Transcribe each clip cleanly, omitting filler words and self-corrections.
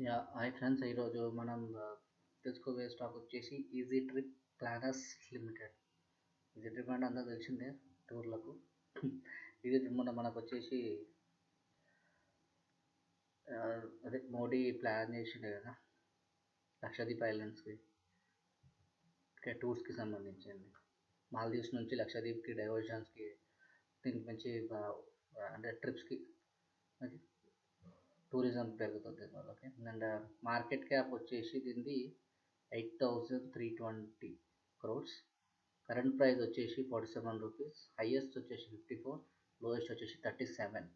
Hi friends, ఈరోజు మనం తెలుసుకోబోయే స్టాక్ వచ్చేసి easy trip planners limited. Easy trip అంటే అందరూ తెలిసిందే, టూర్లకు. ఈజీ ట్రిప్ మనకు వచ్చేసి అదే మోడీ ప్లాన్ చేసిండే కదా, లక్షద్వీప్ ఐలాండ్స్కి టూర్స్కి సంబంధించింది. మాల్దీవ్స్ నుంచి లక్షద్వీప్కి డైవర్షన్స్కి, దీనికి మంచి అంటే ట్రిప్స్కి మంచి టూరిజం పెరుగుతుంది వాళ్ళకి. అండ్ మార్కెట్ క్యాప్ వచ్చేసి దీనిది 8,320 crores. కరెంట్ ప్రైస్ వచ్చేసి 47 రూపీస్, హైయెస్ట్ వచ్చేసి 54, లోయెస్ట్ వచ్చేసి 37.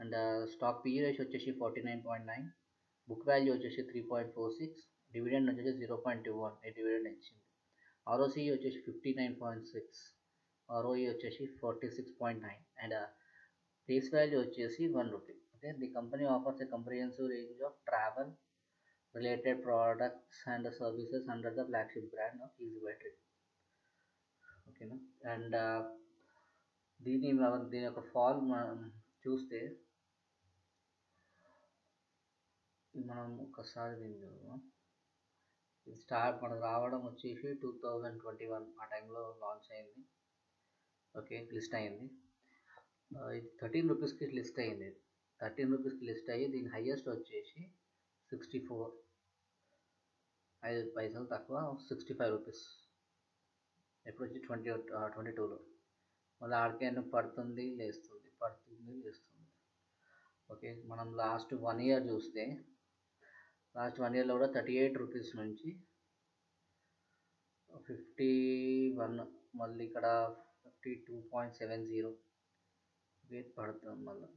అండ్ స్టాక్ పిఈ రేషియో వచ్చేసి 49.9, బుక్ వాల్యూ వచ్చేసి 3.46, డివిడెండ్ వచ్చేసి 0.21 డివిడెండ్ ఇచ్చింది. ఆర్ఓసి వచ్చేసి 59.6, ఆర్ఓఈ వచ్చేసి 46.9, అండ్ ఫేస్ వాల్యూ వచ్చేసి 1 rupee. Okay, the company offers a comprehensive range of travel related products and services under the flagship brand of Easy Trip. ఓకేనా. And దీని యొక్క fall మనం చూస్తే, మనం ఒకసారి దీన్ని మనకు రావడం వచ్చేసి 2021 ఆ టైంలో లాంచ్ అయింది. ఓకే, లిస్ట్ అయింది. ఇది 13 రూపీస్కి లిస్ట్ అయింది. 13 రూపీస్కి లిస్ట్ అయ్యి దీని హైయెస్ట్ వచ్చేసి 64, 5 పైసలు తక్కువ, 65 రూపీస్. ఎప్పుడు వచ్చి 22లో. మళ్ళీ ఆడికే పడుతుంది లేస్తుంది, పడుతుంది లేస్తుంది. ఓకే, మనం లాస్ట్ 1 year చూస్తే, లాస్ట్ 1 yearలో కూడా 38 రూపీస్ నుంచి 51, మళ్ళీ ఇక్కడ 52.70 వెయిట్ పడుతుంది. మళ్ళీ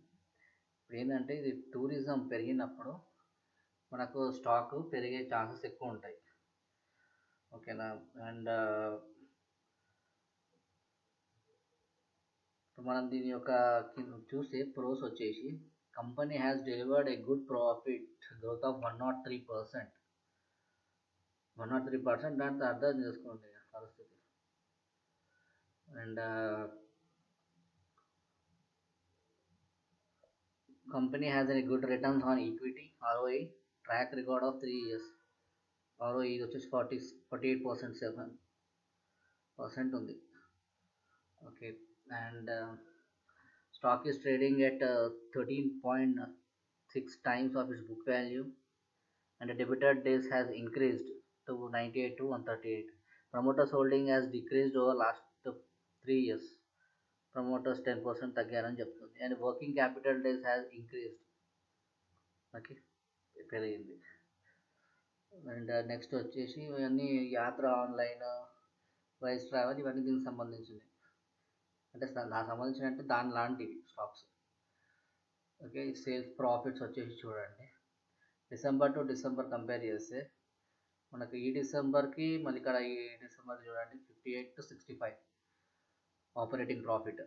ఏంటంటే ఇది టూరిజం పెరిగినప్పుడు మనకు స్టాక్ పెరిగే ఛాన్సెస్ ఎక్కువ ఉంటాయి. ఓకేనా. అండ్ మనం దీని యొక్క చూస్తే ప్రోస్ వచ్చేసి, company has delivered a good profit growth of 103%. 103% దాంట్లో అర్థం చేసుకోండి పరిస్థితి. And company has a good returns on equity, ROE, track record of 3 years. ROE వచ్చేసి 48.7% ఉంది. Okay, and stock is trading at 13.6 times of its book value, and the debited days has increased to 98 to 138. Promoters holding has decreased over last 3 years. Promoters 10% తగ్గారని చెప్తుంది. And working capital days has increased. Okay, పెరిగింది. And next వచ్చేసి ఇవన్నీ యాత్ర online, vice travel, ఇవన్నీ దీనికి సంబంధించినవి. అంటే నాకు సంబంధించిన అంటే దాని లాంటివి స్టాక్స్. ఓకే, సేల్స్ ప్రాఫిట్స్ వచ్చేసి చూడండి, డిసెంబర్ టు డిసెంబర్ కంపేర్ చేస్తే మనకు ఈ డిసెంబర్కి మళ్ళీ ఇక్కడ ఈ డిసెంబర్ చూడండి 58 to 65 operating profit.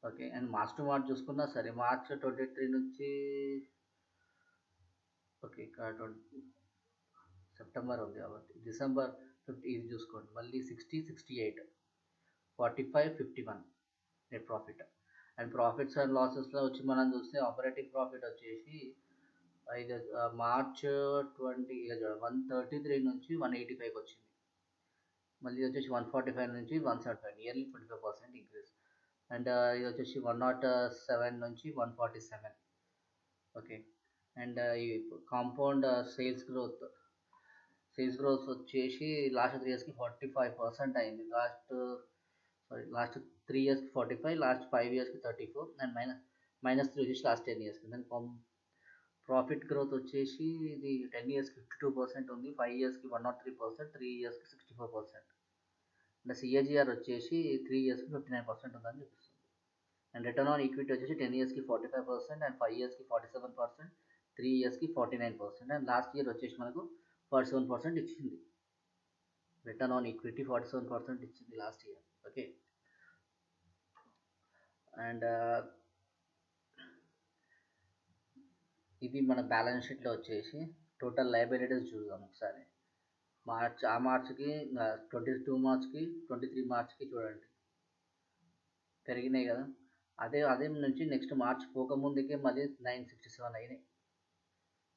Okay, and March to March చూసుకున్నా సరే, మార్చ్ 23 నుంచి, ఓకే ఇక్కడ సెప్టెంబర్ ఉంది కాబట్టి డిసెంబర్ 50 ఇది చూసుకోండి, మళ్ళీ 60, 68, 45, 51 net profit. And profits and లాసెస్లో వచ్చి మనం చూస్తే ఆపరేటింగ్ ప్రాఫిట్ వచ్చేసి మార్చ్ 20 133 నుంచి 185 వచ్చింది. మళ్ళీ వచ్చేసి 145 నుంచి 175, నియర్లీ 25% ఇంక్రీజ్. అండ్ ఇది వచ్చేసి 107 నుంచి 147. ఓకే, అండ్ ఈ కాంపౌండ్ సేల్స్ గ్రోత్ వచ్చేసి లాస్ట్ 3 yearsకి 45% అయింది. లాస్ట్ 3 yearsకి 45, లాస్ట్ 5 yearsకి 34, అండ్ -3 వచ్చేసి లాస్ట్ 10 yearsకి. దాని ప్రాఫిట్ గ్రోత్ వచ్చేసి ఇది 10 yearsకి 52% ఉంది, 5 yearsకి 103%, 3 yearsకి 64%. అండ్ సిఏజిఆర్ వచ్చేసి 3 yearsకి 59% ఉందని చూపిస్తుంది. అండ్ రిటర్న్ ఆన్ ఈక్విటీ వచ్చేసి 10 yearsకి 45%, అండ్ 5 yearsకి 47%, 3 yearsకి 49%, అండ్ లాస్ట్ ఇయర్ వచ్చేసి మనకు 47% ఇచ్చింది. రిటర్న్ ఆన్ ఈక్విటీ 47% ఇచ్చింది లాస్ట్ ఇయర్. ఓకే, అండ్ ఇది మన బ్యాలెన్స్ షీట్లో వచ్చేసి టోటల్ లయబిలిటీస్ చూద్దాం ఒకసారి. మార్చ్కి 22 మార్చ్కి 23 మార్చ్కి చూడండి పెరిగినాయి కదా. అదే నుంచి నెక్స్ట్ మార్చ్ పోకముందుకే మళ్ళీ 967 అయినాయి.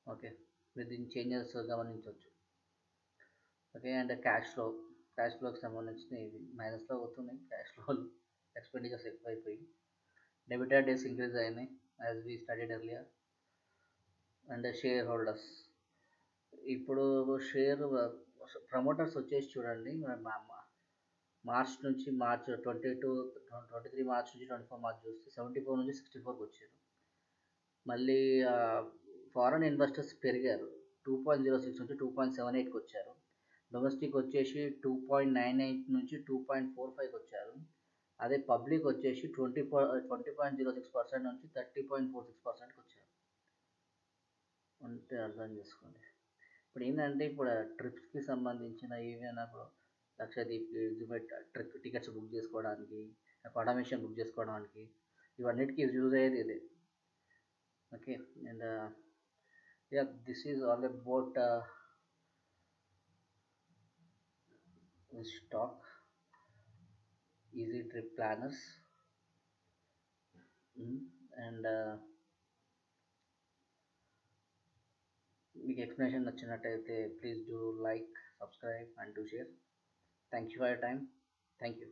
ఓకే, విత్ చేంజెస్ గమనించవచ్చు. ఓకే, అండ్ క్యాష్ ఫ్లోకి సంబంధించిన ఇవి మైనస్లో అవుతున్నాయి. క్యాష్ ఫ్లో ఎక్స్పెండిచర్స్ ఎక్కువైపోయి డెబిటర్ డేస్ ఇంక్రీజ్ అయినాయి as we studied earlier. And share holders, ఇప్పుడు షేర్ ప్రమోటర్స్ వచ్చేసి చూడండి, మార్చ్ 23 మార్చ్ నుంచి 24 మార్చ్ చూస్తే 74 నుంచి 64కి వచ్చారు. మళ్ళీ ఫారెన్ ఇన్వెస్టర్స్ పెరిగారు, 2.06 నుంచి 2.78కి వచ్చారు. డొమెస్టిక్ వచ్చేసి 2.98 నుంచి 2.45కి వచ్చారు. అదే పబ్లిక్ వచ్చేసి 20.06% నుంచి 30.46%కి వచ్చారు. అంటే అర్థం చేసుకోండి. ఇప్పుడు ఏంటంటే, ఇప్పుడు ట్రిప్స్కి సంబంధించిన ఏమైనా ఇప్పుడు లక్షద్వీప్, జుమెట్ ట్రిప్ టికెట్స్ బుక్ చేసుకోవడానికి, అకామిడేషన్ బుక్ చేసుకోవడానికి, ఇవన్నిటికీ యూజ్ అయ్యేది ఇదే. Okay, and yeah, this is all about this talk, easy trip planners. And మీకు ఎక్స్ప్లెనేషన్ నచ్చినట్టయితే please do like, subscribe and do share. Thank you for your time. Thank you.